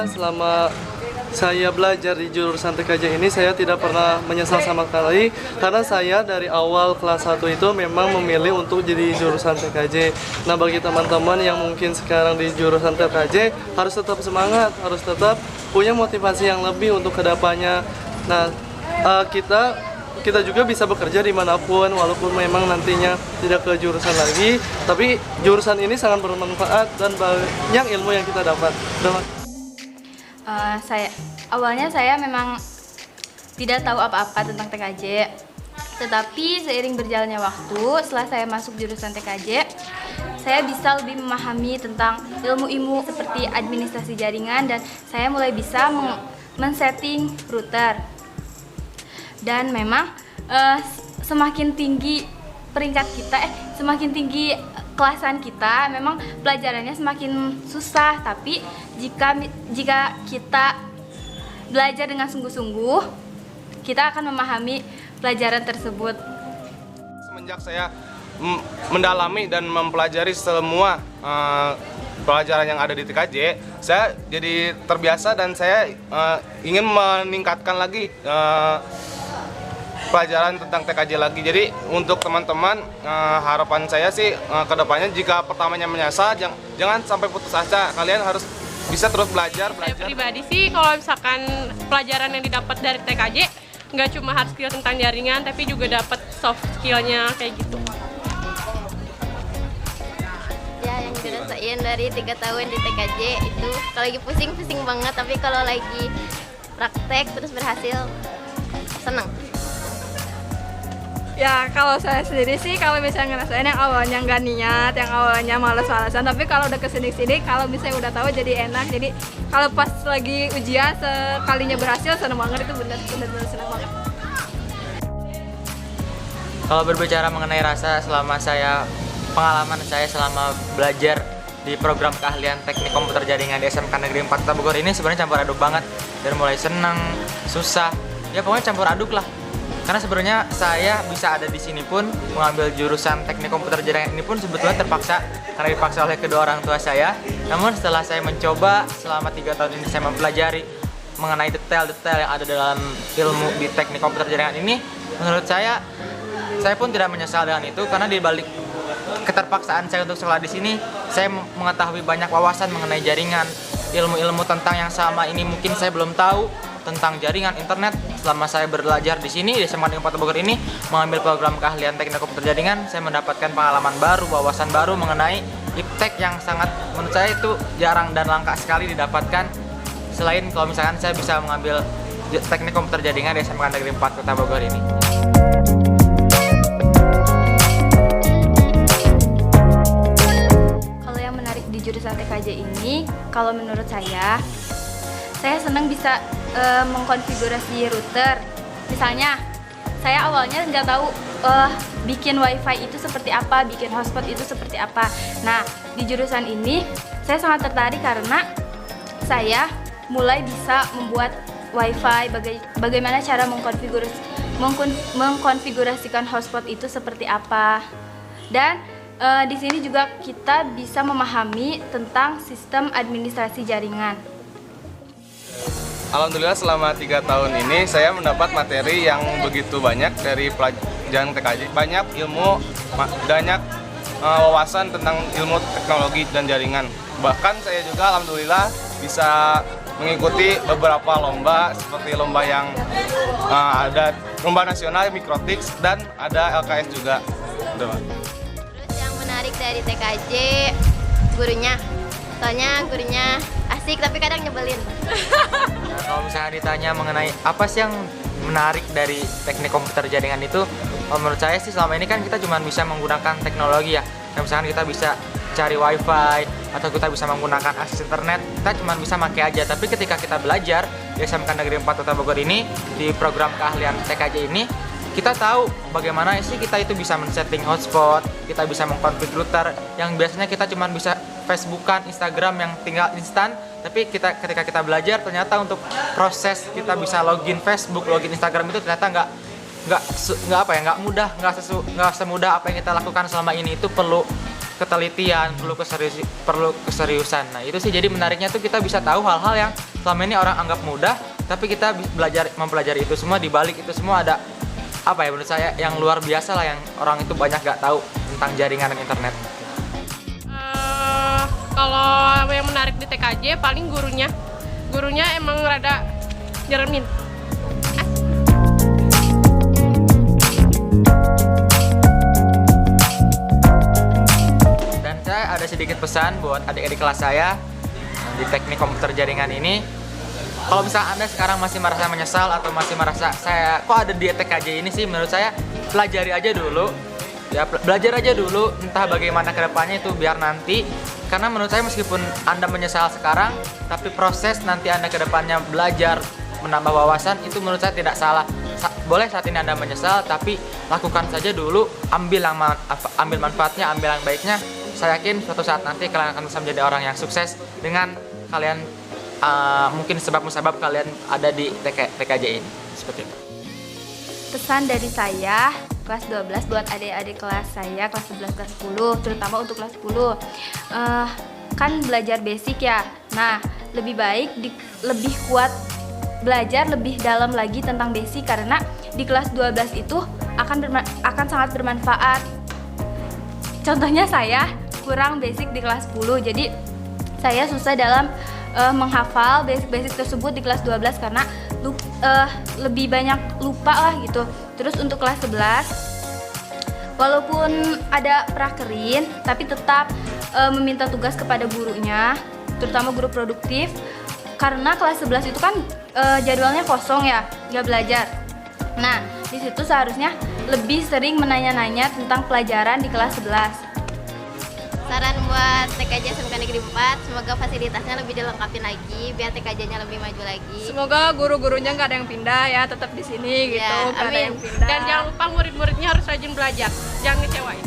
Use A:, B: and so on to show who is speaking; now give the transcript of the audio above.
A: Alhamdulillah selama saya belajar di jurusan TKJ ini saya tidak pernah menyesal sama sekali karena saya dari awal kelas 1 itu memang memilih untuk jadi jurusan TKJ. Nah, bagi teman-teman yang mungkin sekarang di jurusan TKJ harus tetap semangat, harus tetap punya motivasi yang lebih untuk kedepannya. Nah, kita juga bisa bekerja dimanapun walaupun memang nantinya tidak ke jurusan lagi, tapi jurusan ini sangat bermanfaat dan banyak ilmu yang kita dapat.
B: Saya memang tidak tahu apa-apa tentang TKJ, tetapi seiring berjalannya waktu setelah saya masuk jurusan TKJ, saya bisa lebih memahami tentang ilmu-ilmu seperti administrasi jaringan dan saya mulai bisa men-setting router. Dan memang semakin tinggi peringkat kita, semakin tinggi kelasan kita, memang pelajarannya semakin susah. Tapi jika kita belajar dengan sungguh-sungguh, kita akan memahami pelajaran tersebut.
C: Semenjak saya mendalami dan mempelajari semua pelajaran yang ada di TKJ, saya jadi terbiasa dan saya ingin meningkatkan lagi pelajaran tentang TKJ lagi. Jadi untuk teman-teman, harapan saya sih kedepannya jika pertamanya menyasar, jangan sampai putus asa. Kalian harus bisa terus belajar.
D: Saya pribadi sih kalau misalkan pelajaran yang didapat dari TKJ nggak cuma hard skill tentang jaringan, tapi juga dapat soft skillnya kayak gitu.
E: Ya, yang dirasain dari 3 tahun di TKJ itu kalau lagi pusing banget, tapi kalau lagi praktek terus berhasil senang.
F: Ya, kalau saya sendiri sih kalau misalnya ngerasain yang awalnya nggak niat, yang awalnya males-malesan, tapi kalau udah kesini-sini, kalau misalnya udah tahu jadi enak. Jadi kalau pas lagi ujian sekalinya berhasil, seneng banget, itu bener-bener seneng banget.
G: Kalau berbicara mengenai rasa pengalaman saya selama belajar di program keahlian teknik komputer jaringan di SMK Negeri 4 Kota Bogor ini sebenarnya campur aduk banget. Dari mulai senang, susah, ya pokoknya campur aduk lah. Karena sebenarnya saya bisa ada di sini pun mengambil jurusan teknik komputer jaringan ini pun sebetulnya terpaksa karena dipaksa oleh kedua orang tua saya. Namun setelah saya mencoba selama 3 tahun ini saya mempelajari mengenai detail-detail yang ada dalam ilmu di teknik komputer jaringan ini, menurut saya pun tidak menyesal dengan itu karena di balik keterpaksaan saya untuk sekolah di sini, saya mengetahui banyak wawasan mengenai jaringan, ilmu-ilmu tentang yang selama ini mungkin saya belum tahu tentang jaringan internet. Selama saya belajar di sini di SMK Negeri 4 Bogor ini mengambil program keahlian teknik komputer jaringan, saya mendapatkan pengalaman baru, wawasan baru mengenai iptek yang sangat menurut saya itu jarang dan langka sekali didapatkan. Selain kalau misalkan saya bisa mengambil teknik komputer jaringan di SMK Negeri 4 Kota Bogor ini.
B: Kalau yang menarik di jurusan TKJ ini, kalau menurut saya senang bisa mengkonfigurasi router. Misalnya, saya awalnya nggak tahu bikin wifi itu seperti apa, bikin hotspot itu seperti apa. Nah, di jurusan ini saya sangat tertarik karena saya mulai bisa membuat wifi, bagaimana cara mengkonfigurasikan hotspot itu seperti apa. Dan di sini juga kita bisa memahami tentang sistem administrasi jaringan.
C: Alhamdulillah selama 3 tahun ini saya mendapat materi yang begitu banyak dari pelajaran TKJ. Banyak ilmu, banyak wawasan tentang ilmu teknologi dan jaringan. Bahkan saya juga alhamdulillah bisa mengikuti beberapa lomba seperti lomba yang ada lomba nasional Mikrotix dan ada LKS juga.
E: Terus yang menarik dari TKJ gurunya. Soalnya gurunya asik tapi kadang nyebelin.
G: Nah, kalau misalnya ditanya mengenai apa sih yang menarik dari teknik komputer jaringan itu, menurut saya sih selama ini kan kita cuma bisa menggunakan teknologi ya. Misalkan kita bisa cari wifi atau kita bisa menggunakan akses internet, kita cuma bisa pakai aja. Tapi ketika kita belajar di SMK Negeri 4 Kota Bogor ini di program keahlian TKJ ini, kita tahu bagaimana sih kita itu bisa men-setting hotspot, kita bisa mengkonfigure router yang biasanya kita cuma bisa Facebookan, Instagram yang tinggal instan. Tapi ketika kita belajar ternyata untuk proses kita bisa login Facebook, login Instagram itu ternyata nggak mudah, nggak semudah apa yang kita lakukan selama ini. Itu perlu ketelitian, perlu keseriusan. Nah, itu sih jadi menariknya tuh kita bisa tahu hal-hal yang selama ini orang anggap mudah, tapi kita mempelajari itu semua, di balik itu semua ada apa ya, menurut saya yang luar biasa lah, yang orang itu banyak gak tahu tentang jaringan dan internet.
D: Kalau yang menarik di TKJ paling gurunya emang rada jeremin.
G: Dan saya ada sedikit pesan buat adik-adik kelas saya di teknik komputer jaringan ini. Kalau misalnya Anda sekarang masih merasa menyesal atau masih merasa saya kok ada di TKJ ini sih, menurut saya pelajari aja dulu. Ya, belajar aja dulu, entah bagaimana kedepannya itu biar nanti, karena menurut saya meskipun Anda menyesal sekarang, tapi proses nanti Anda kedepannya belajar, menambah wawasan, itu menurut saya tidak salah. Boleh saat ini Anda menyesal, tapi lakukan saja dulu, ambil manfaatnya, ambil yang baiknya. Saya yakin suatu saat nanti kalian akan bisa menjadi orang yang sukses dengan kalian mungkin sebab-musabab kalian ada di TKJ ini, seperti itu.
B: Pesan dari saya kelas 12 buat adik-adik kelas saya, kelas 11, kelas 10, terutama untuk kelas 10. Kan belajar basic ya. Nah, lebih baik lebih kuat belajar lebih dalam lagi tentang basic, karena di kelas 12 itu akan sangat bermanfaat. Contohnya saya kurang basic di kelas 10. Jadi saya susah dalam menghafal basic-basic tersebut di kelas 12 karena lebih banyak lupa lah gitu. Terus untuk kelas 11, walaupun ada prakerin, tapi tetap meminta tugas kepada gurunya, terutama guru produktif, karena kelas 11 itu kan jadwalnya kosong ya, nggak belajar. Nah, di situ seharusnya lebih sering menanya-nanya tentang pelajaran di kelas 11.
E: Saran buat TKJ SMK Negeri 4, semoga fasilitasnya lebih dilengkapi lagi biar TKJ-nya lebih maju lagi.
F: Semoga guru-gurunya nggak ada yang pindah ya, tetap di sini gitu,
E: Ya,
F: nggak ada
E: amin.
F: yang pindah.
D: Dan jangan lupa murid-muridnya harus rajin belajar, jangan ngecewain.